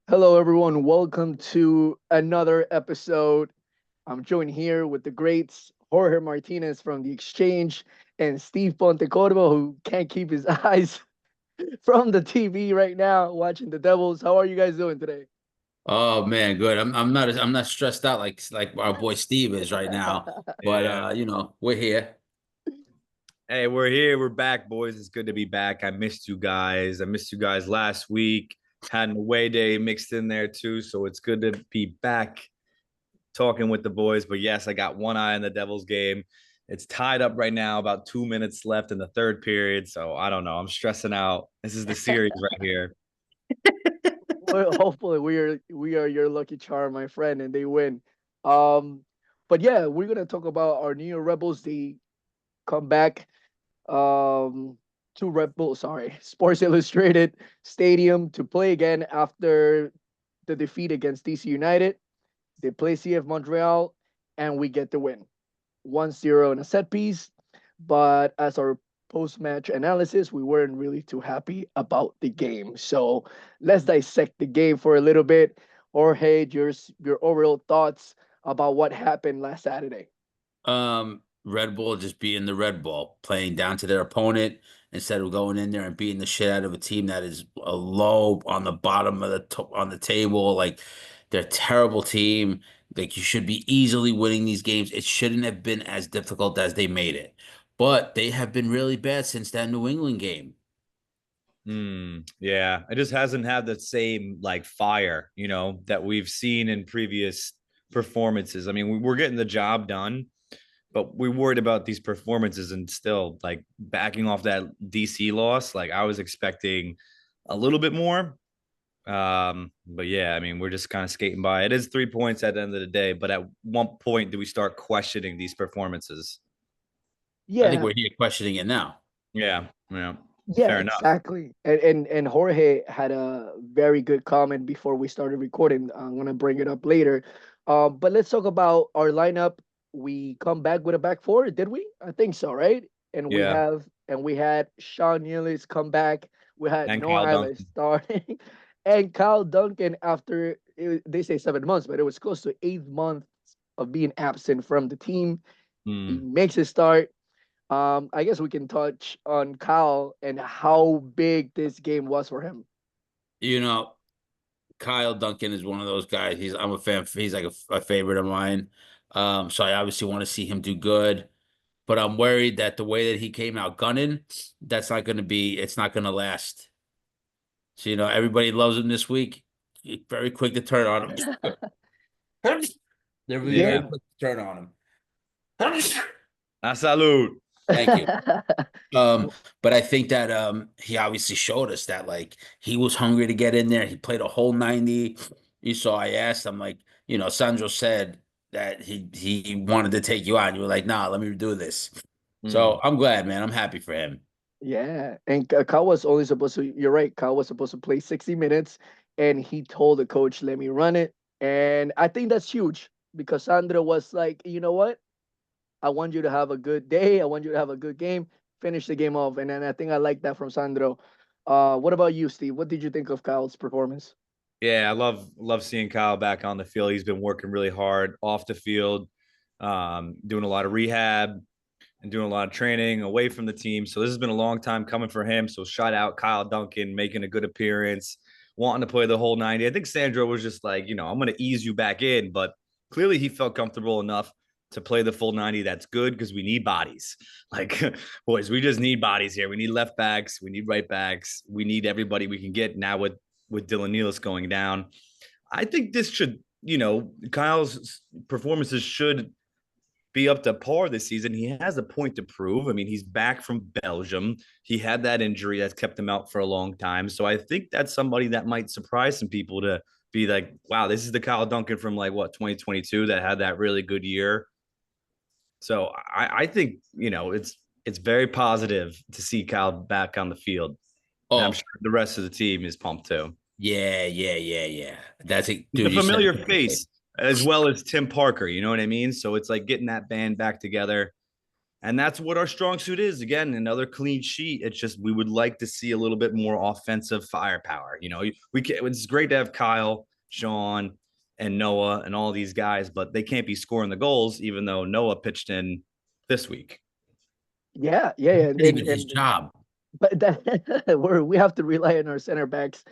Hello, everyone. Welcome to another episode. I'm joined here with the greats Jorge Martinez from the Exchange and Steve Pontecorvo, who can't keep his eyes from the TV right now watching the Devils. How are you guys doing today? Oh man, good. I'm not stressed out like our boy Steve is right now. But Yeah. we're here. Hey, we're here. We're back, boys. It's good to be back. I missed you guys. I missed you guys last week. Had an away day mixed in there too. So it's good to be back talking with the boys. But yes, I got one eye on the Devils game. It's tied up right now, about 2 minutes left in the third period. So I don't know. I'm stressing out. This is the series right here. Well, hopefully we are your lucky charm, my friend, and they win. Um, but yeah, we're gonna talk about our New York Rebels. They come back um to Red Bull, sorry, Sports Illustrated Stadium to play again after the defeat against DC United. They play CF Montreal and we get the win. 1-0 in a set piece, but as our post-match analysis, we weren't really too happy about the game. So let's dissect the game for a little bit. Jorge, your overall thoughts about what happened last Saturday. Red Bull just being the Red Bull, playing down to their opponent instead of going in there and beating the shit out of a team that is a low on the bottom of on the table. Like they're a terrible team. Like you should be easily winning these games. It shouldn't have been as difficult as they made it. But they have been really bad since that New England game. Yeah, it just hasn't had the same like fire, that we've seen in previous performances. I mean, we're getting the job done, but we worried about these performances and still like backing off that DC loss. Like I was expecting a little bit more. But yeah, I mean, we're just kind of skating by. It is 3 points at the end of the day, but at what point do we start questioning these performances? I think Yeah, we're here questioning it now. Yeah, yeah, yeah, fair enough. exactly. And Jorge had a very good comment before we started recording. I'm gonna bring it up later. But let's talk about our lineup. We come back with a back four, did we? I think so, right? And we Yeah, have and we had Sean Nealis come back. We had and Noah Kyle Eilers Duncan. starting, and Kyle Duncan after they say 7 months, but it was close to 8 months of being absent from the team. He Hmm. makes his start. I guess we can touch on Kyle and how big this game was for him. You know, Kyle Duncan is one of those guys. I'm a fan. He's like a favorite of mine. So I obviously want to see him do good. But I'm worried that the way that he came out gunning, that's not going to be. It's not going to last. So everybody loves him this week. Very quick to turn on him. They're really very Yeah. Yeah. quick to turn on him. A salute. Thank you. But I think that he obviously showed us that like he was hungry to get in there. He played a whole 90. You saw I asked him like, Sandro said that he wanted to take you out. And you were like, nah, let me do this. So Hmm. I'm glad, man. I'm happy for him. Yeah, and Kyle was only supposed to. You're right. Kyle was supposed to play 60 minutes, and he told the coach, "Let me run it." And I think that's huge because Sandro was like, "You know what? I want you to have a good day. I want you to have a good game. Finish the game off." And then I think I like that from Sandro. What about you, Steve? What did you think of Kyle's performance? Yeah, I love seeing Kyle back on the field. He's been working really hard off the field, doing a lot of rehab and doing a lot of training away from the team. So this has been a long time coming for him. So shout out Kyle Duncan making a good appearance, wanting to play the whole 90. I think Sandro was just like, I'm going to ease you back in, but clearly he felt comfortable enough to play the full 90. That's good because we need bodies. Like, boys, we just need bodies here. We need left backs, we need right backs, we need everybody we can get now with Dylan Nealis going down. I think this should, Kyle's performances should be up to par this season. He has a point to prove. I mean, he's back from Belgium. He had that injury that's kept him out for a long time. So I think that's somebody that might surprise some people to be like, wow, this is the Kyle Duncan from like what 2022 that had that really good year. So I think it's very positive to see Kyle back on the field, and I'm Oh, sure the rest of the team is pumped too. yeah, yeah, yeah, yeah. That's it, He's a dude. You said familiar it perfectly. face as well as Tim Parker. You know what I mean? So it's like getting that band back together. And that's what our strong suit is. Again, another clean sheet. It's just we would like to see a little bit more offensive firepower. It's great to have Kyle, Sean, and Noah and all these guys, but they can't be scoring the goals, even though Noah pitched in this week. Yeah, yeah, yeah. Not even his job. But that we have to rely on our center backs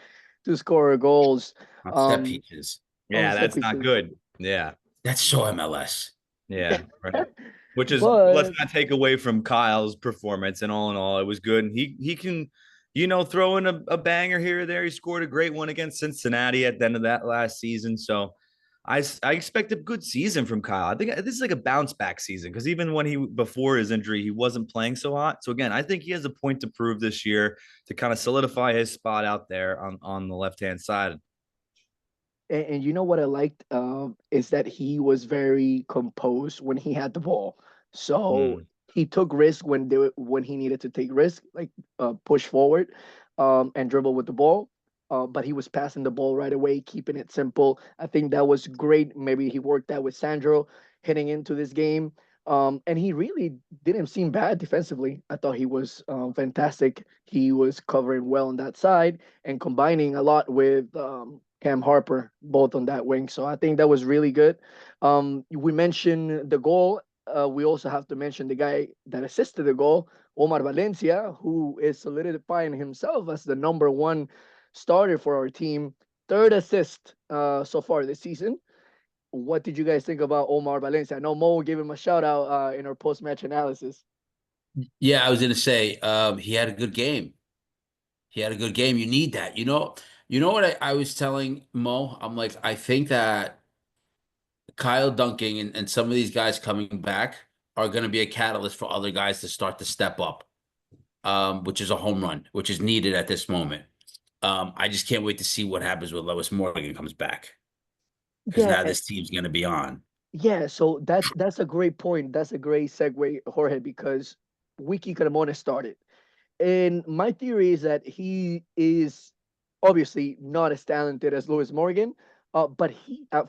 to score goals On set um pieces. on Yeah, set that's not pieces. good. Yeah. That's so MLS. Yeah. Right. Which is, let's But not take away from Kyle's performance. And all in all, it was good. And he can, throw in a banger here or there. He scored a great one against Cincinnati at the end of that last season. So I expect a good season from Kyle. I think this is like a bounce back season because even when before his injury, he wasn't playing so hot. So again, I think he has a point to prove this year to kind of solidify his spot out there on the left hand side. and you know what I liked is that he was very composed when he had the ball. So Mm. he took risk when he needed to take risk, like push forward and dribble with the ball. But he was passing the ball right away, keeping it simple. I think that was great. Maybe he worked that with Sandro heading into this game. And he really didn't seem bad defensively. I thought he was fantastic. He was covering well on that side and combining a lot with Cam Harper, both on that wing. So I think that was really good. We mentioned the goal. We also have to mention the guy that assisted the goal, Omar Valencia, who is solidifying himself as the number one starter for our team. Third assist so far this season. What did you guys think about Omar Valencia? I know Mo gave him a shout out in our post match analysis. Yeah, I was gonna say, he had a good game. He had a good game. You need that. You know what I was telling Mo? I'm like, I think that Kyle Dunking and some of these guys coming back are going to be a catalyst for other guys to start to step up, which is a home run, which is needed at this moment. I just can't wait to see what happens when Lewis Morgan comes back because Yeah, now this team's going to be on. yeah. So that's a great point. That's a great segue, Jorge, because Wiki Cremona started. And my theory is that he is obviously not as talented as Lewis Morgan, but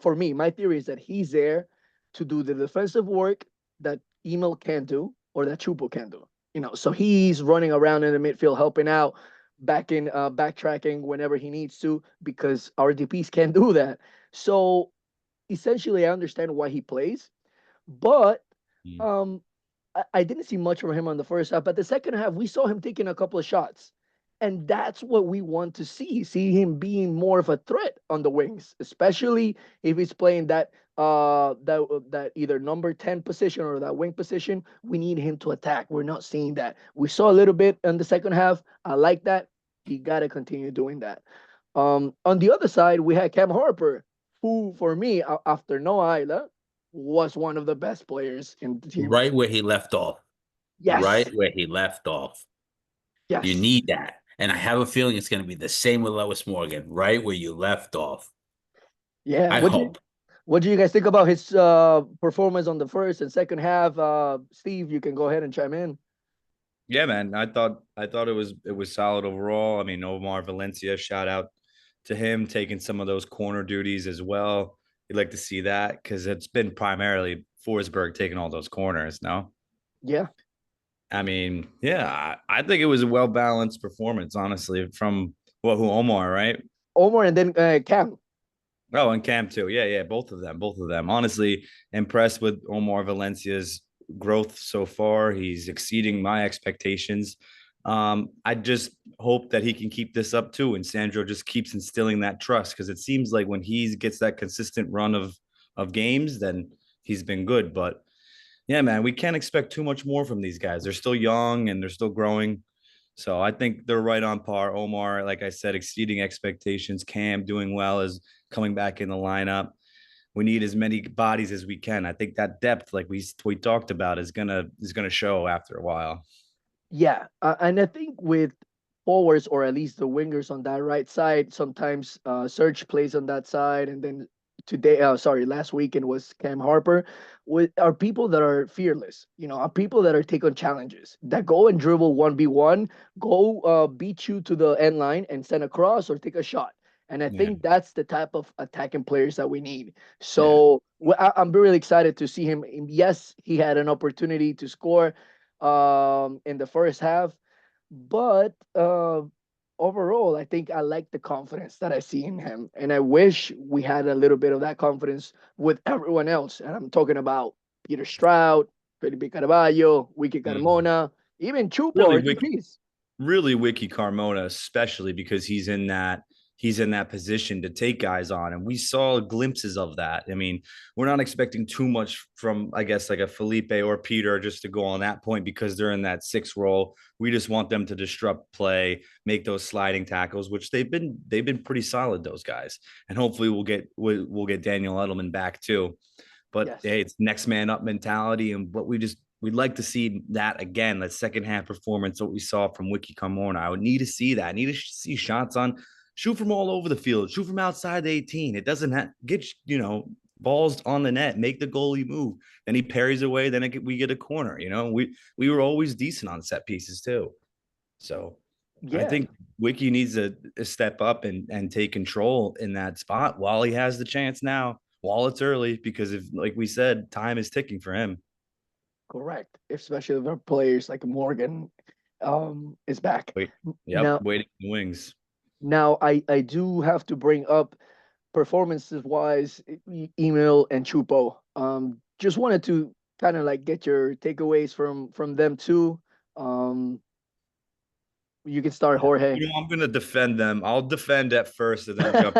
for me, my theory is that he's there to do the defensive work that Emil can do or that Chupo can do. So he's running around in the midfield, helping out, backtracking whenever he needs to, because our DPS can't do that. So essentially, I understand why he plays, but Mm. um, I didn't see much from him on the first half, but the second half, we saw him taking a couple of shots. And that's what we want to see him being more of a threat on the wings, especially if he's playing that either number 10 position or that wing position. We need him to attack. We're not seeing that. We saw a little bit in the second half. I like that. He got to continue doing that. On the other side, we had Cam Harper, who, for me, after Noah Isla, was one of the best players in the team. Right where he left off. Yes, Right where he left off. You yes, need that. And I have a feeling it's going to be the same with Lewis Morgan, right where you left off. yeah. I hope. What do you guys think about his performance on the first and second half? Steve, you can go ahead and chime in. Yeah, man. I thought it was solid overall. I mean, Omar Valencia, shout out to him taking some of those corner duties as well. You'd like to see that because it's been primarily Forsberg taking all those corners. No, Yeah, I mean, yeah, I think it was a well balanced performance, honestly, from who Omar, right? Omar and then Cam. Oh, and Cam too. Yeah, yeah, both of them. Honestly, impressed with Omar Valencia's growth so far. He's exceeding my expectations. I just hope that he can keep this up too, and Sandro just keeps instilling that trust because it seems like when he gets that consistent run of games, then he's been good. But yeah, man, we can't expect too much more from these guys. They're still young and they're still growing. So I think they're right on par. Omar, like I said, exceeding expectations. Cam doing well as coming back in the lineup. We need as many bodies as we can. I think that depth, like we talked about, is gonna show after a while. Yeah, and I think with forwards or at least the wingers on that right side, sometimes Serge plays on that side, and then last weekend was Cam Harper. With are people that are fearless, are people that are take on challenges, that go and dribble 1v1, go beat you to the end line and send a cross or take a shot. And I Yeah. think that's the type of attacking players that we need. Yeah. So I'm really excited to see him. Yes, he had an opportunity to score in the first half, but overall, I think I like the confidence that I see in him. And I wish we had a little bit of that confidence with everyone else. And I'm talking about Peter Stroud, Felipe Carvalho, Wiki Mhm. Carmona, even Chupo Really, or DPs. really Wiki Carmona, especially because he's in that position to take guys on. And we saw glimpses of that. I mean, we're not expecting too much from, I guess, like a Felipe or Peter just to go on that point because they're in that six role. We just want them to disrupt play, make those sliding tackles, which they've been pretty solid, those guys. And hopefully we'll get Daniel Edelman back too. But Yes. hey, it's next man up mentality, and what we'd like to see that again, that second half performance that we saw from Wiki Carmona. I would need to see that. I need to see shots on, shoot from all over the field, shoot from outside the 18. It doesn't get balls on the net, make the goalie move. Then he parries away. Then we get a corner. We were always decent on set pieces too. So I Yeah, think Wiki needs to step up and take control in that spot while he has the chance now, while it's early, because if, like we said, time is ticking for him. correct. Especially if our players like Morgan is back. Wait, yep, Now waiting in the wings. I do have to bring up performances wise, Email and Chupo. Just wanted to kind of like get your takeaways from them too. Um, you can start, Jorge. I'm gonna defend them. I'll defend at first and then jump.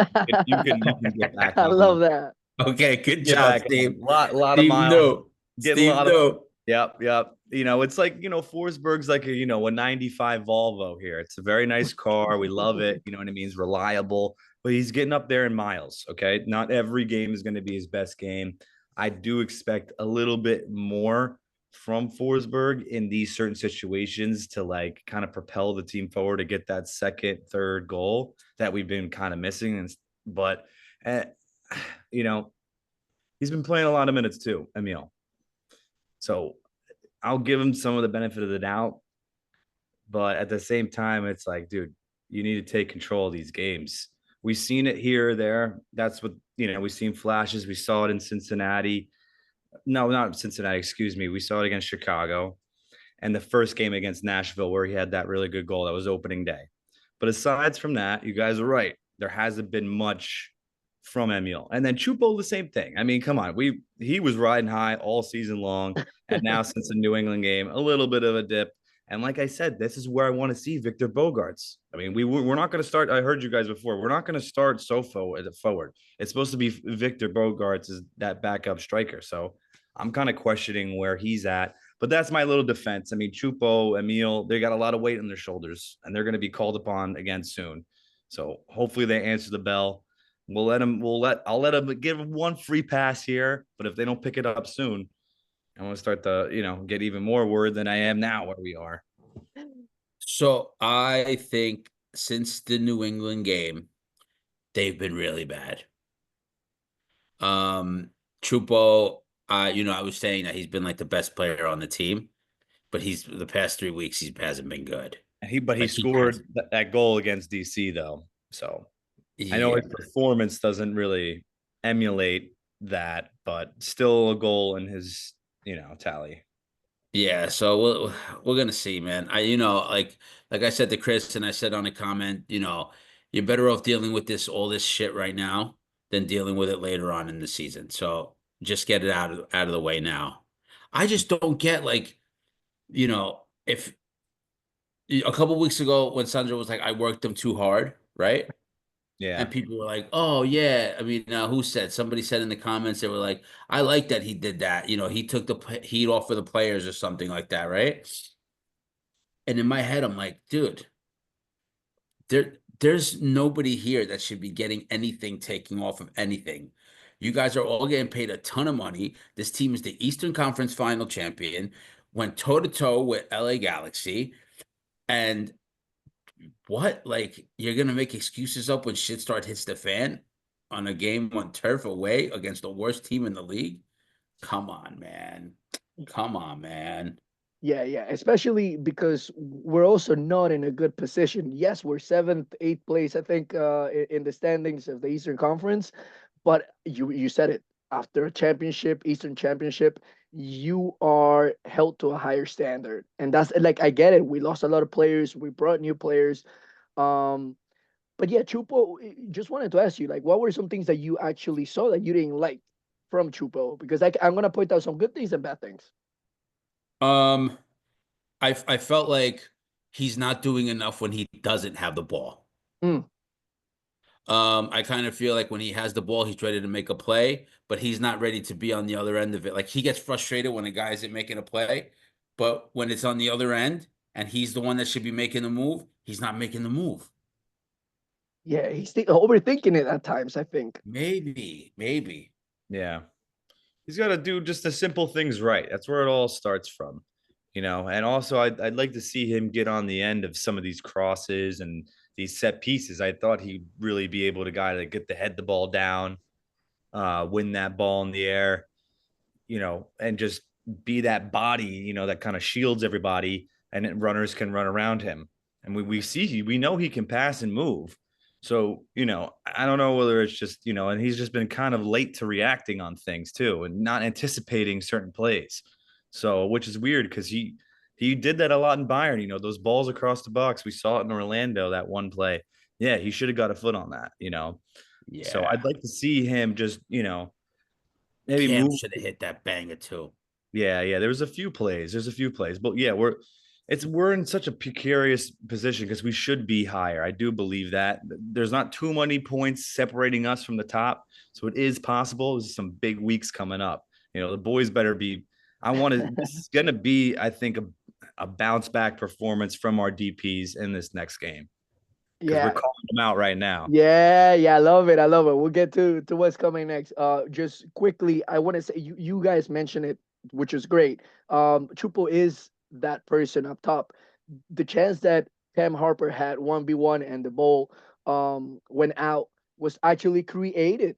You can get back I love on. that. Okay, good Get job, back Steve. on. Lot of Steve miles. knew. Getting a Steve lot of. knew. Yep, yep. It's like, Forsberg's like a 95 Volvo here. It's a very nice car. We love it. You know what I mean? It's reliable, but he's getting up there in miles. Okay. Not every game is going to be his best game. I do expect a little bit more from Forsberg in these certain situations to like kind of propel the team forward to get that second, third goal that we've been kind of missing. But, uh, you know, he's been playing a lot of minutes too, Emil. So I'll give him some of the benefit of the doubt, but at the same time, it's like, dude, you need to take control of these games. We've seen it here or there. That's what we've seen flashes. We saw it in Cincinnati. No, not Cincinnati, excuse me. We saw it against Chicago and the first game against Nashville where he had that really good goal. That was opening day. But aside from that, you guys are right. There hasn't been much from Emil. And then Chupo, the same thing. I mean, come on. He was riding high all season long. And now since the New England game, a little bit of a dip. And like I said, this is where I want to see Victor Bogarts. I mean, we're not going to start. I heard you guys before. We're not going to start so forward. It's supposed to be Victor Bogarts is that backup striker. So I'm kind of questioning where he's at. But that's my little defense. I mean, Chupo, Emil, they got a lot of weight on their shoulders, and they're going to be called upon again soon. So hopefully they answer the bell. I'll let them give them one free pass here. But if they don't pick it up soon, I'm going to start to, get even more worried than I am now where we are. So I think since the New England game, they've been really bad. Chupo, I was saying that he's been like the best player on the team, but he's the past 3 weeks he hasn't been good. But he Like he has, scored that goal against DC though. So I know yeah, his performance doesn't really emulate that, but still a goal in his, tally. yeah. So we're gonna see, man. Like I said to Chris, and I said on a comment, you're better off dealing with all this shit right now than dealing with it later on in the season. So just get it out of the way now. I just don't get like, if a couple weeks ago when Sandra was like, I worked them too hard, right? Yeah. And people were like, "Oh yeah." I mean, who said? Somebody said in the comments they were like, "I like that he did that. He took the heat off of the players or something like that, right?" And in my head, I'm like, "Dude, there's nobody here that should be getting anything taking off of anything. You guys are all getting paid a ton of money. This team is the Eastern Conference Final champion, went toe to toe with LA Galaxy, and what? Like, you're gonna make excuses up when shit start hits the fan on a game on turf away against the worst team in the league? Come on, man. Come on, man. Yeah, yeah. Especially because we're also not in a good position. Yes, we're seventh, eighth place, I think, in the standings of the Eastern Conference. But you said it. After a championship, Eastern Championship, you are held to a higher standard, and that's like I get it. We lost a lot of players. We brought new players. Um, but yeah, Chupo. Just wanted to ask you, like, what were some things that you actually saw that you didn't like from Chupo? Because I'm gonna point out some good things and bad things. Um, I felt like he's not doing enough when he doesn't have the ball. Mm, I kind of feel like when he has the ball, he's ready to make a play, but he's not ready to be on the other end of it. Like he gets frustrated when a guy isn't making a play, but when it's on the other end and he's the one that should be making the move, he's not making the move. yeah, he's overthinking it at times, I think. Maybe. Yeah. He's got to do just the simple things right. That's where it all starts from, you know. And also, I'd like to see him get on the end of some of these crosses and these set pieces. I thought he'd really be able to guy to get the ball down, win that ball in the air, you know, and just be that body, you know, that kind of shields everybody, and runners can run around him. And we know he can pass and move. So, you know, I don't know whether it's just, you know, and he's just been kind of late to reacting on things too and not anticipating certain plays. So, which is weird because he did that a lot in Bayern, you know, those balls across the box. We saw it in Orlando, that one play. Yeah, he should have got a foot on that, you know. So Yeah. I'd like to see him just, you know, maybe Cam move. should have hit that banger too. Yeah, yeah. There's a few plays. There's a few plays, but yeah, we're in such a precarious position because we should be higher. I do believe that there's not too many points separating us from the top, so it is possible. There's some big weeks coming up. You know, the boys better be. I want to. This is going to be, I think, a bounce back performance from our DPS in this next game because we're Yeah, calling them out right now. yeah, yeah. I love it. I love it. We'll get to what's coming next. Just quickly, I want to say you guys mentioned it, which is great. Chupo is that person up top. The chance that Cam Harper had 1v1 and the ball went out was actually created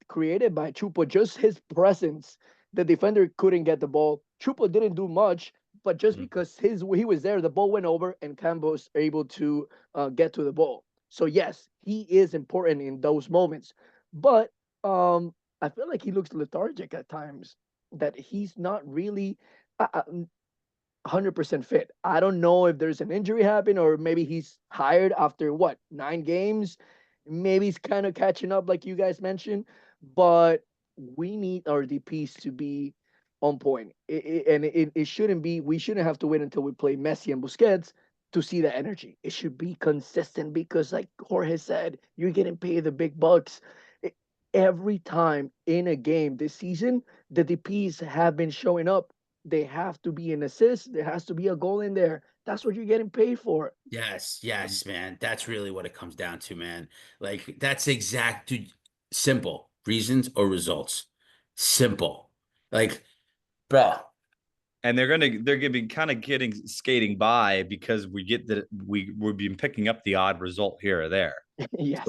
by Chupo. Just his presence, the defender couldn't get the ball. Chupo didn't do much, but just Mhm. because he was there, the ball went over and Cam was able to get to the ball. So yes, he is important in those moments, but I feel like he looks lethargic at times. That he's not really. 100% fit. I don't know if there's an injury happen or maybe he's hired after what 9 games. Maybe he's kind of catching up, like you guys mentioned. But we need our DPS to be on point, it shouldn't be. We shouldn't have to wait until we play Messi and Busquets to see the energy. It should be consistent because, like Jorge said, you're getting paid the big bucks. I- Every time in a game this season, the DPS have been showing up. They have to be an assist. There has to be a goal in there. That's what you're getting paid for. Yes, man. That's really what it comes down to, man. Like that's exact, dude. Simple reasons or results. Simple. Like, bro. And they're gonna be kind of getting skating by because we've been picking up the odd result here or there. So Yes.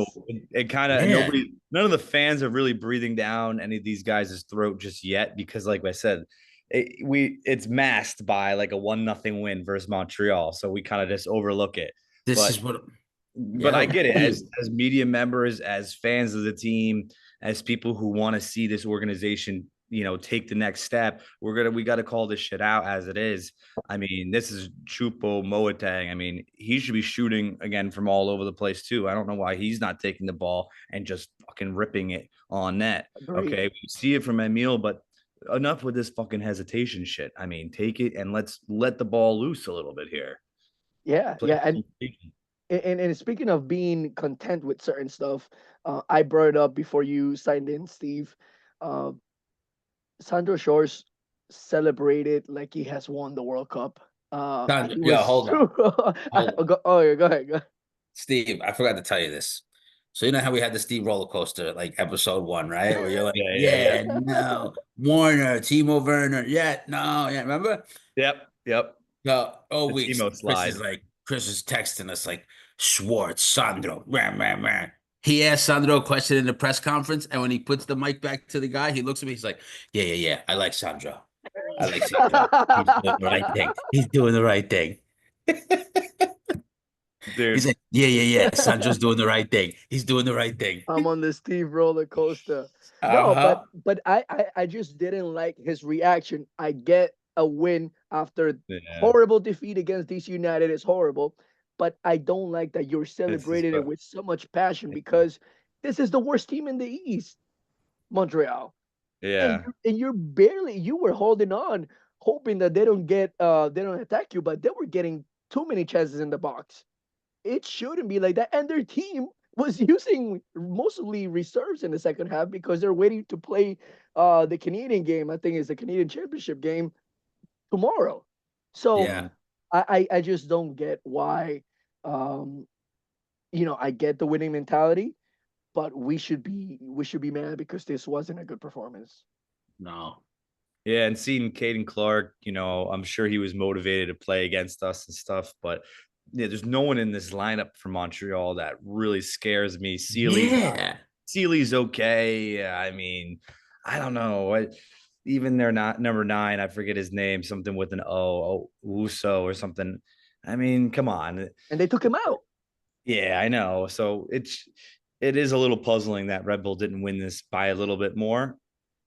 it kind of Yeah. none of the fans are really breathing down any of these guys' throat just yet because, like I said, it's masked by like a 1-0 win versus Montreal, so we kind of just overlook it. This But is what. I Yeah. get it as media members, as fans of the team, as people who want to see this organization, you know, take the next step. We got to call this shit out as it is. I mean, this is Chupo Moatang. I mean, he should be shooting again from all over the place too. I don't know why he's not taking the ball and just fucking ripping it on net. Agreed. Okay, we see it from Emil, but enough with this fucking hesitation shit. I mean, take it and let's let the ball loose a little bit here. Yeah, Play yeah, some. and speaking of being content with certain stuff, I brought it up before you signed in, Steve. Uh, Sandro Shores celebrated like he has won the World Cup. Sandra, He yeah, was. hold on. Hold on. Oh, yeah, go ahead. Go ahead. Steve, I forgot to tell you this. So you know how we had the Steve roller coaster, like episode one, right? Where you're like, Yeah. yeah, no, Warner, Timo Werner, yeah, no, yeah, remember? Yep. No, all The weeks, Timo slide. Chris is texting us like, Schwartz, Sandro, rah, rah, rah. He asked Sandro a question in the press conference, and when he puts the mic back to the guy, he looks at me, he's like, yeah, I like Sandro. I like Sandro. He's doing the right thing. He's doing the right thing. He's Dude. like, yeah. Sandro's doing the right thing. He's doing the right thing. I'm on the Steve roller coaster. No, Uh-huh. but I just didn't like his reaction. I get a win after Yeah. horrible defeat against DC United is horrible, but I don't like that you're This is celebrating it with so much passion because this is the worst team in the East, Montreal. And yeah. you're barely you were holding on, hoping that they don't attack you, but they were getting too many chances in the box. It shouldn't be like that. And their team was using mostly reserves in the second half because they're waiting to play the Canadian game. I think it's the Canadian Championship game tomorrow. So Yeah. Mhm. I just don't get why. Um, I get the winning mentality, but we should be mad because this wasn't a good performance. No. Yeah, and seeing Caden Clark, I'm sure he was motivated to play against us and stuff, but yeah, there's no one in this lineup for Montreal that really scares me. Yeah. Sealy's okay. I mean, I don't know. Even they're not number 9. I forget his name, something with an Uso or something. I mean, come on. And they took him out. Yeah, I know. So it is a little puzzling that Red Bull didn't win this by a little bit more,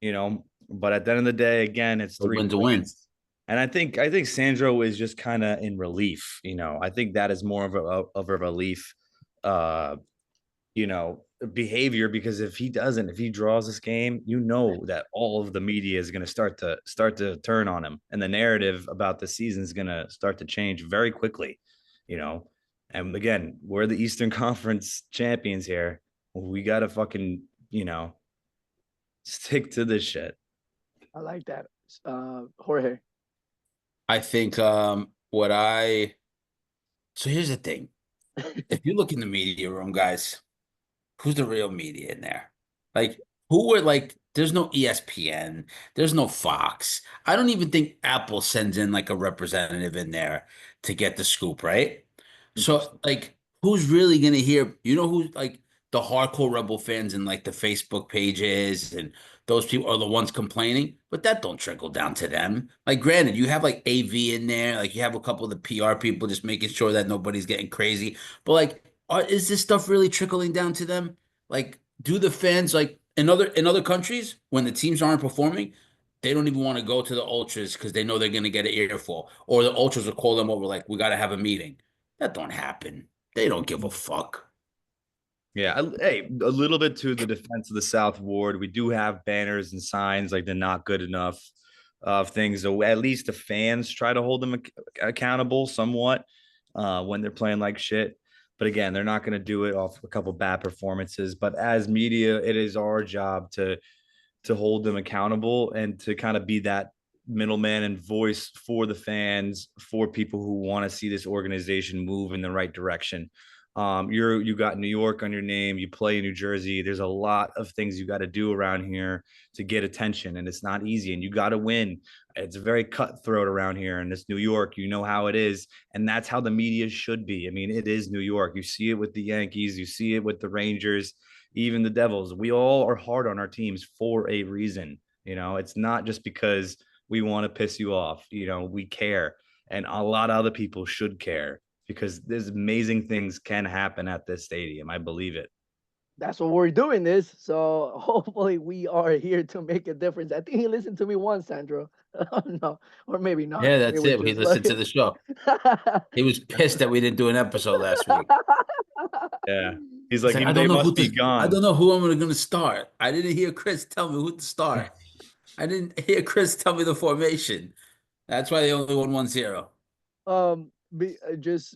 But at the end of the day, again, it's A 3 win's a win. points. And I think Sandro is just kind of in relief. I think that is more of a relief, uh, behavior, because if he draws this game, that all of the media is going to start to turn on him, and the narrative about the season is going to start to change very quickly, you know. And again, we're the Eastern Conference champions here. We got to fucking, stick to this shit. I like that. Jorge. I think what I so here's the thing. If you look in the media room, guys, who's the real media in there? Like, who were like, there's no ESPN, there's no Fox. I don't even think Apple sends in like a representative in there to get the scoop, right? So, Interesting. like, who's really gonna hear, who's like the hardcore Rebel fans and like the Facebook pages and those people are the ones complaining, but that don't trickle down to them. Like, granted, you have like AV in there, like you have a couple of the PR people just making sure that nobody's getting crazy, but like is this stuff really trickling down to them? Like, do the fans like in other countries when the teams aren't performing, they don't even want to go to the ultras because they know they're gonna get an earful, or the ultras will call them over like, we got to have a meeting. That don't happen. They don't give a fuck. Yeah, hey, a little bit to the defense of the South Ward. We do have banners and signs like they're not good enough of things. So at least the fans try to hold them accountable somewhat when they're playing like shit. But again, they're not going to do it off a couple bad performances. But as media, it is our job to hold them accountable and to kind of be that middleman and voice for the fans, for people who want to see this organization move in the right direction. You got New York on your name, you play in New Jersey. There's a lot of things you got to do around here to get attention, and it's not easy, and you got to win. It's very cutthroat around here, and it's New York. You know how it is, and that's how the media should be. I mean, it is New York. You see it with the Yankees, you see it with the Rangers, even the Devils. We all are hard on our teams for a reason. It's not just because we want to piss you off. We care, and a lot of other people should care because there's amazing things can happen at this stadium. I believe it. That's what we're doing this. So hopefully we are here to make a difference. I think he listened to me once, Sandro. No, or maybe not. Yeah, It that's was it. He just listened like to the show. He was pissed that we didn't do an episode last week. Yeah. He's He's like, like, they must be I gone. don't know who I'm gonna start. I didn't hear Chris tell me who to start. I didn't hear Chris tell me the formation. That's why they only won 1-0.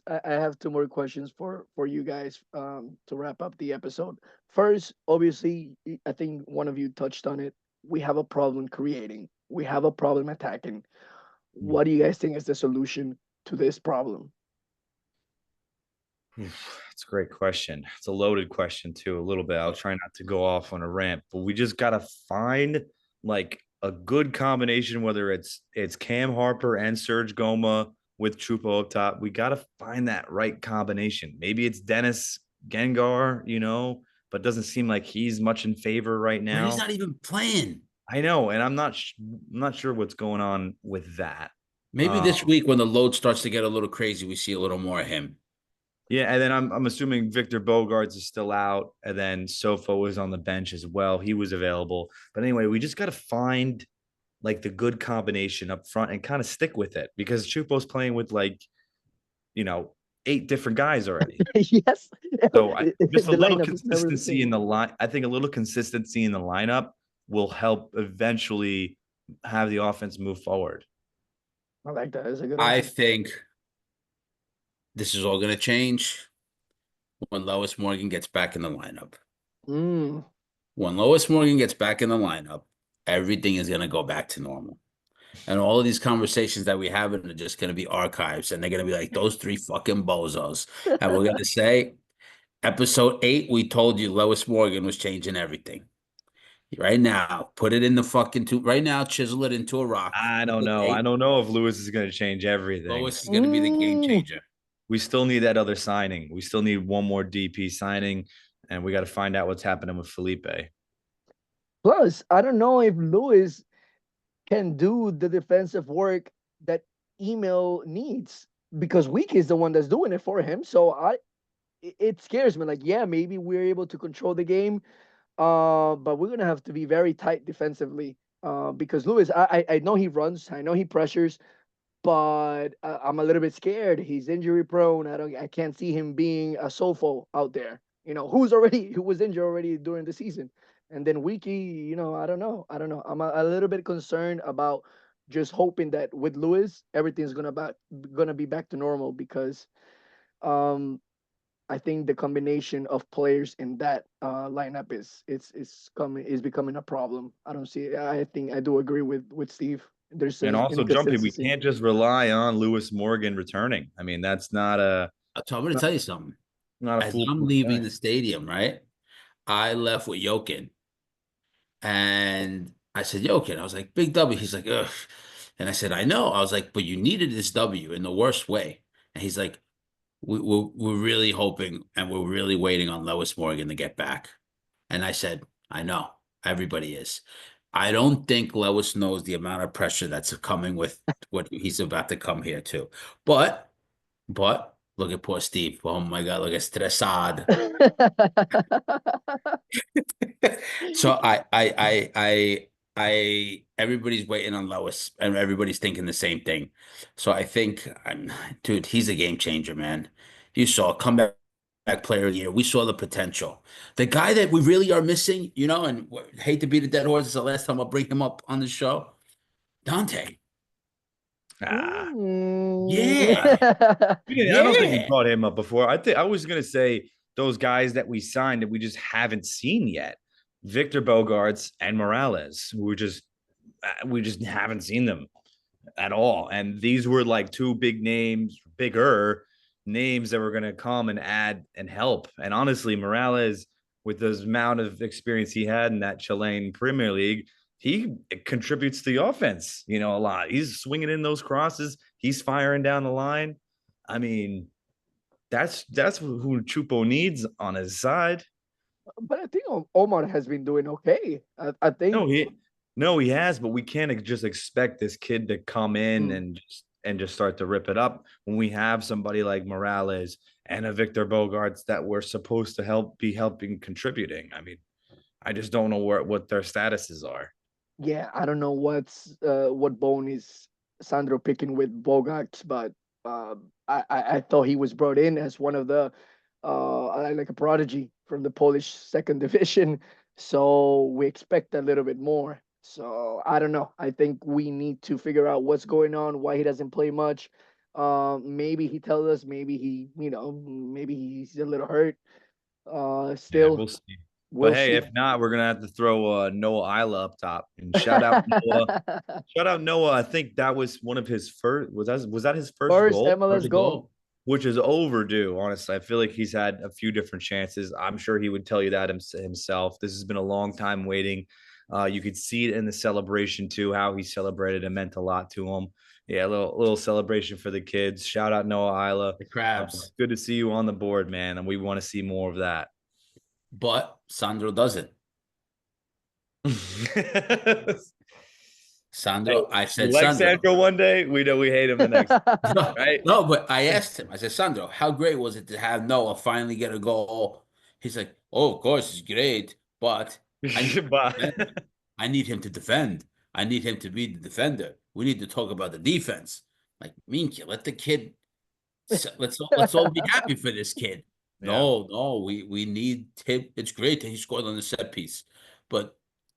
I have two more questions for you guys to wrap up the episode. First, obviously, I think one of you touched on it. We have a problem creating. We have a problem attacking. What do you guys think is the solution to this problem? That's a great question. It's a loaded question too, a little bit. I'll try not to go off on a rant, but we just gotta find like a good combination, whether it's Cam Harper and Serge Goma with Trupo up top. We gotta find that right combination. Maybe it's Dennis Gengar, but doesn't seem like he's much in favor right But he's now. not even playing. I know, and I'm not sure what's going on with that. Maybe Um, this week when the load starts to get a little crazy, we see a little more of him. yeah, and then I'm assuming Victor Bogarts is still out, and then Sofo is on the bench as well. He was available, but anyway, we just got to find like the good combination up front and kind of stick with it because Chupo's playing with like you know 8 different guys already. Yes, So just a the little lineup is never the consistency in same. the line. I think a little consistency in the lineup will help eventually have the offense move forward. I like that. It's a good I answer. think this is all going to change when Lois Morgan gets back in the lineup. Mm. When Lois Morgan gets back in the lineup, everything is going to go back to normal. And all of these conversations that we have are just going to be archives. And they're going to be like, those three fucking bozos. And we're going to say, episode 8, we told you Lois Morgan was changing everything. Right now, put it in the fucking tube. Right now, chisel it into a rock. I don't Episode know. I 8, don't know if Lewis is going to change everything. Lois is going to be the game Mm. changer. We still need that other signing. We still need one more DP signing, and we got to find out what's happening with Felipe. Plus, I don't know if Lewis can do the defensive work that email needs because Week is the one that's doing it for him. So it scares me. Like, yeah, maybe we're able to control the game, but we're gonna have to be very tight defensively. Because Lewis, I know he runs, I know he pressures, but I'm a little bit scared. He's injury prone. I can't see him being a Sofo out there. Who was injured already during the season, and then Wiki. I don't know. I'm a little bit concerned about just hoping that with Lewis everything's gonna be back to normal because um I think the combination of players in that lineup is becoming a problem. I don't see. I think I do agree with Steve. There's And an also, Jumpy, we inconsistency. can't just rely on Lewis Morgan returning. I mean, that's So I'm going to tell you something. not a As I'm foolproof leaving thing. the stadium, right? I left with Jokin. And I said, Jokin, I was like, big W. He's like, ugh. And I said, I know. I was like, but you needed this W in the worst way. And he's like, we're really hoping and we're really waiting on Lois Morgan to get back. And I said, I know. Everybody is. I don't think Lois knows the amount of pressure that's coming with what he's about to come here to. But look at poor Steve. Oh my God, look at stressad. So everybody's waiting on Lois and everybody's thinking the same thing. So I think, dude, he's a game changer, man. You saw comeback player of the year. We saw the potential. The guy that we really are missing, and hate to beat a dead horse. It's the last time I'll bring him up on the show. Dante. Ah, Mm. Yeah. I don't think we Yeah. brought him up before. I was gonna say those guys that we signed that we just haven't seen yet. Victor Bogarts and Morales, who we just haven't seen them at all. And these were like 2 bigger names that were going to come and add and help. And honestly, Morales, with the amount of experience he had in that Chilean Premier League, he contributes to the offense, a lot. He's swinging in those crosses. He's firing down the line. I mean, that's who Chupo needs on his side. But I think Omar has been doing okay. I think. No, he has, but we can't just expect this kid to come in Mm, and just start to rip it up when we have somebody like Morales and a Victor Bogarts that we're supposed to be helping contributing. I mean, I just don't know what their statuses are. yeah, I don't know what bone is Sandro picking with Bogarts, but I thought he was brought in as one of the like a prodigy from the Polish second division. So we expect a little bit more. So I don't know. I think we need to figure out what's going on, why he doesn't play much. Maybe he tells us, maybe he's a little hurt. Yeah, Still, we'll see. But we'll hey, see. if not, we're gonna have to throw Noah Isla up top and shout out Noah. Shout out Noah. I think that was one of his first. Was that his first First goal? MLS First goal. goal. Which is overdue. Honestly, I feel like he's had a few different chances. I'm sure he would tell you that himself. This has been a long time waiting. You could see it in the celebration too, how he celebrated. It meant a lot to him. Yeah, a little celebration for the kids. Shout out Noah Isla. The crabs. Good to see you on the board, man, and we want to see more of that. But Sandro doesn't. Hey, Sandro, I we said, like Sandro. Sandro one day, we know we hate him the next, No, right? no, but I asked him, I said, Sandro, how great was it to have Noah finally get a goal? He's like, oh, of course, it's great, but I need him to But defend. I need him to defend. I need him to be the defender. We need to talk about the defense. Like, Minky, let the kid, let's all be happy for this kid. yeah, No, we need him. It's great that he scored on the set piece, but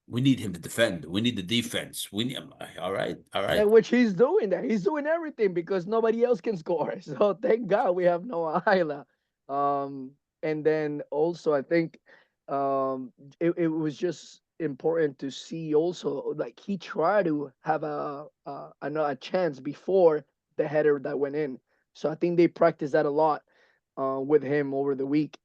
we need him to defend. We need the defense. We need, all right, all right. And which he's doing that. He's doing everything because nobody else can score. So thank God we have Noah Hyla. And then also I think it was just important to see also like he tried to have a chance before the header that went in. So I think they practiced that a lot with him over the week.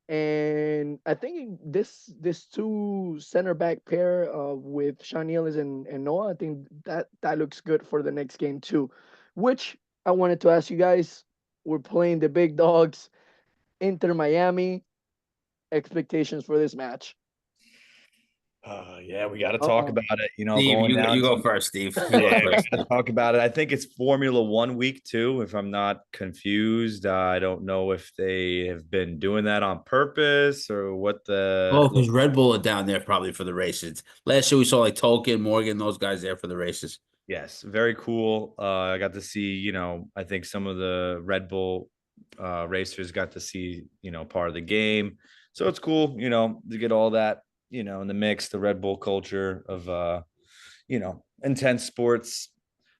And I think this two center back pair with Sean Ellis and Noah, I think that looks good for the next game too. Which I wanted to ask you guys. We're playing the big dogs, Inter Miami. Expectations for this match. yeah, we got to Uh talk oh. about it. Steve, Going down you to go first, Steve. You go yeah, we first, got to Steve. talk about it. I think it's Formula One week too, if I'm not confused. I don't know if they have been doing that on purpose or what the Oh, because Red Bull are down there probably for the races. Last year we saw like Tolkien, Morgan, those guys there for the races. Yes, very cool. I got to see, I think some of the Red Bull racers got to see, part of the game. So it's cool, to get all that, in the mix, the Red Bull culture of, intense sports.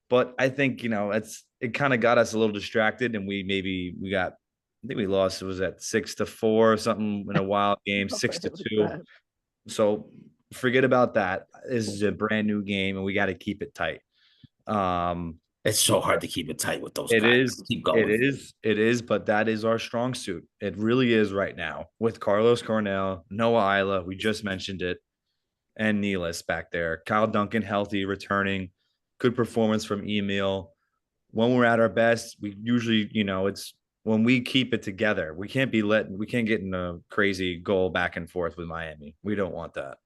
But I think, it kind of got us a little distracted and I think we lost, it was at 6-4 or something in a wild game, six to It was two. bad. So forget about that. This is a brand new game and we got to keep it tight. Um, It's so hard to keep it tight with those it guys. is, Keep it going. is, it is, but that is our strong suit. It really is right now with Carlos Cornell, Noah Isla, we just mentioned it, and Nealis back there. Kyle Duncan healthy, returning, good performance from Emil. When we're at our best, we usually, it's when we keep it together. We can't get in a crazy goal back and forth with Miami. We don't want that.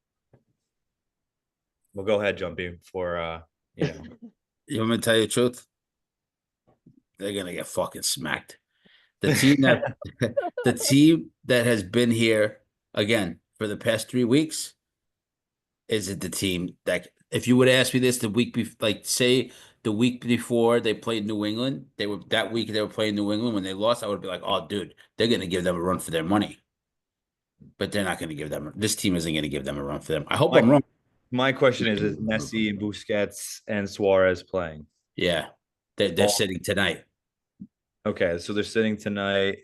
Well, go ahead, Jumpy, for you know. You want me to tell you the truth? They're gonna get fucking smacked. The team that the team that has been here again for the past 3 weeks isn't the team that if you would ask me this the week before, like say the week before they played New England, they were that week they were playing New England when they lost, I would be like, oh dude, they're gonna give them a run for their money. But they're not gonna give them this team isn't gonna give them a run for them. I hope I'm my wrong. my question is Messi and Busquets and Suarez playing? Yeah. They're All sitting tonight. okay, so they're sitting tonight.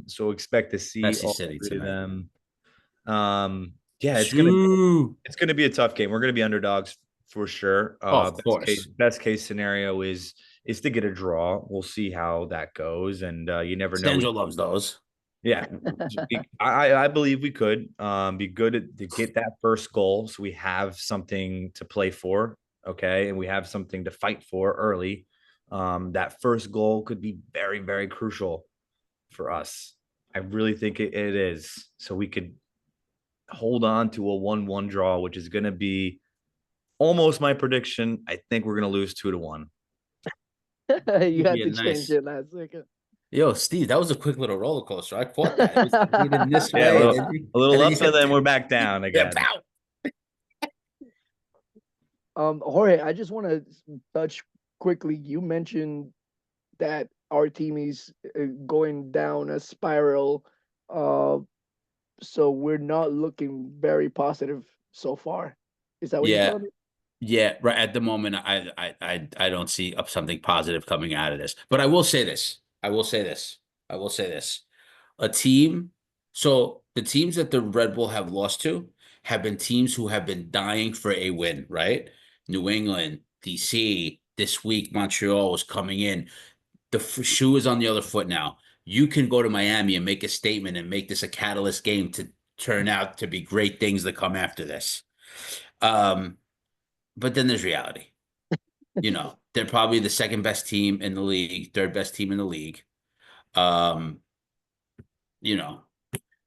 So expect to see Messi all sitting three of tonight. them. Yeah, Shoo. it's gonna be a tough game. We're gonna be underdogs for sure. Oh, of course. Best case scenario is to get a draw. We'll see how that goes, and you never know. Sandro loves those. Yeah, I believe we could be good to get that first goal, so we have something to play for. Okay, and we have something to fight for early. That first goal could be very, very crucial for us. I really think it is. So we could hold on to a 1-1 draw, which is going to be almost my prediction. I think we're going to lose 2-1. You It'd be had a to change nice. it last second. Yo, Steve, that was a quick little roller coaster. I caught that. It was leaning this Yeah, way, and then a little you up, and hit then we're back down yeah, again. pow. Jorge, I just want to touch quickly. You mentioned that our team is going down a spiral. Uh, so we're not looking very positive so far. Is that what you're Yeah, telling me? yeah. Right at the moment, I don't see up something positive coming out of this. But I will say this. I will say this. I will say this. A team. So the teams that the Red Bull have lost to have been teams who have been dying for a win, right? New England, DC, this week, Montreal was coming in. The shoe is on the other foot now. You can go to Miami and make a statement and make this a catalyst game to turn out to be great things that come after this. Um, but then there's reality. They're probably the second best team in the league, third best team in the league. Um, you know,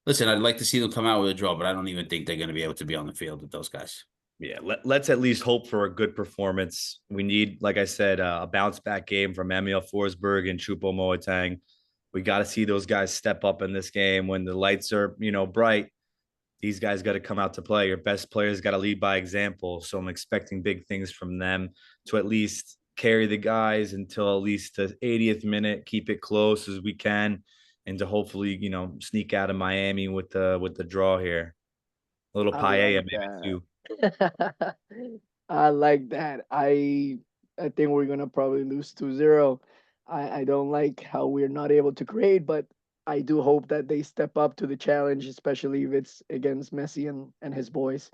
Listen, I'd like to see them come out with a draw, but I don't even think they're going to be able to be on the field with those guys. Yeah, let's at least hope for a good performance. We need, like I said, a bounce back game from Emil Forsberg and Chupo Moatang. We got to see those guys step up in this game when the lights are, bright. These guys got to come out to play. Your best players got to lead by example. So I'm expecting big things from them to at least carry the guys until at least the 80th minute, keep it close as we can, and to hopefully, sneak out of Miami with the draw here. A little I like paella maybe that. too. I like that. I think we're gonna probably lose 2-0. I don't like how we're not able to create, but I do hope that they step up to the challenge, especially if it's against Messi and his boys.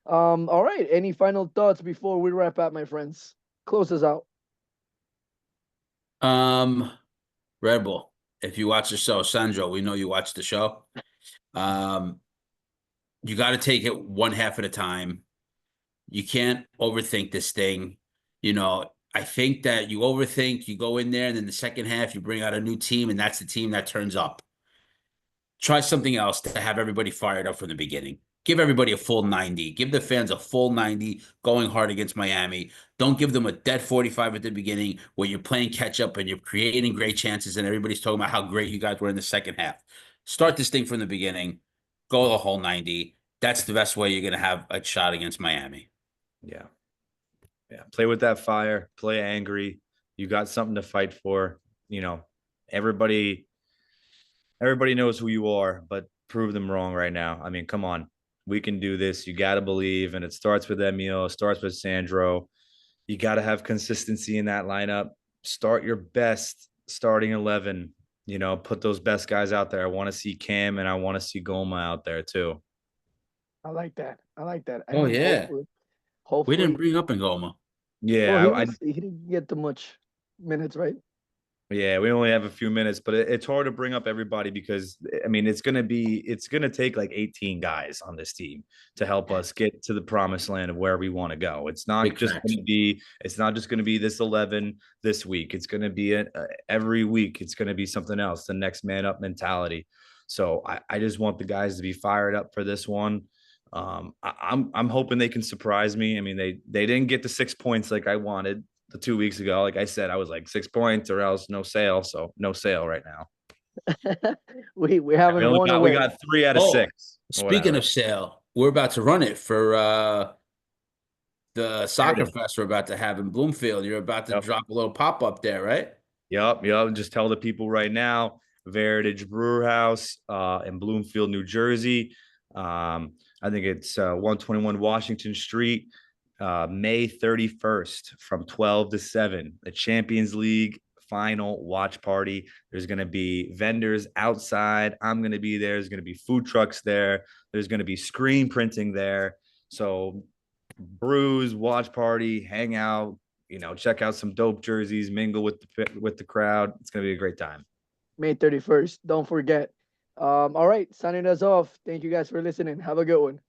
All right. Any final thoughts before we wrap up, my friends? Close us out. Um, Red Bull. If you watch the show, Sandro, we know you watch the show. Um, you got to take it one half at a time. You can't overthink this thing. I think that you overthink, you go in there, and then the second half, you bring out a new team, and that's the team that turns up. Try something else to have everybody fired up from the beginning. Give everybody a full 90. Give the fans a full 90 going hard against Miami. Don't give them a dead 45 at the beginning where you're playing catch up and you're creating great chances and everybody's talking about how great you guys were in the second half. Start this thing from the beginning. Go the whole 90. That's the best way you're going to have a shot against Miami. Yeah. Yeah. Play with that fire, play angry. You got something to fight for. You know, everybody everybody knows who you are, but prove them wrong right now. I mean, come on. We can do this. You got to believe. And it starts with Emil, it starts with Sandro. You got to have consistency in that lineup. Start your best starting 11. Put those best guys out there. I want to see Cam and I want to see Goma out there too. I like that. I like that. Oh, And yeah. We didn't hopefully, bring up Ngoma. well, Yeah, he didn't get too much minutes, right? yeah, we only have a few minutes, but it's hard to bring up everybody because I mean it's gonna take like 18 guys on this team to help us get to the promised land of where we want to go. Big facts. It's not just gonna be this 11 this week. It's gonna be every week. It's gonna be something else. The next man up mentality. So I just want the guys to be fired up for this one. I'm hoping they can surprise me. I mean they didn't get the 6 points like I wanted the 2 weeks ago. Like I said, I was like 6 points or else no sale. So no sale right now. We We haven't only won we away. got 3 out of Oh, 6 or speaking whatever. of sale, we're about to run it for the soccer Heritage. fest we're about to have in Bloomfield. You're about to Yep. drop a little pop up there, right? Yep. Just tell the people right now, Heritage Brewer House in Bloomfield, New Jersey. I think it's 121 Washington Street, May 31st from 12 to 7. The Champions League final watch party. There's going to be vendors outside. I'm going to be there. There's going to be food trucks there. There's going to be screen printing there. So brews, watch party, hang out, check out some dope jerseys, mingle with the crowd. It's gonna be a great time. May 31st. Don't forget. All right, signing us off. Thank you guys for listening. Have a good one.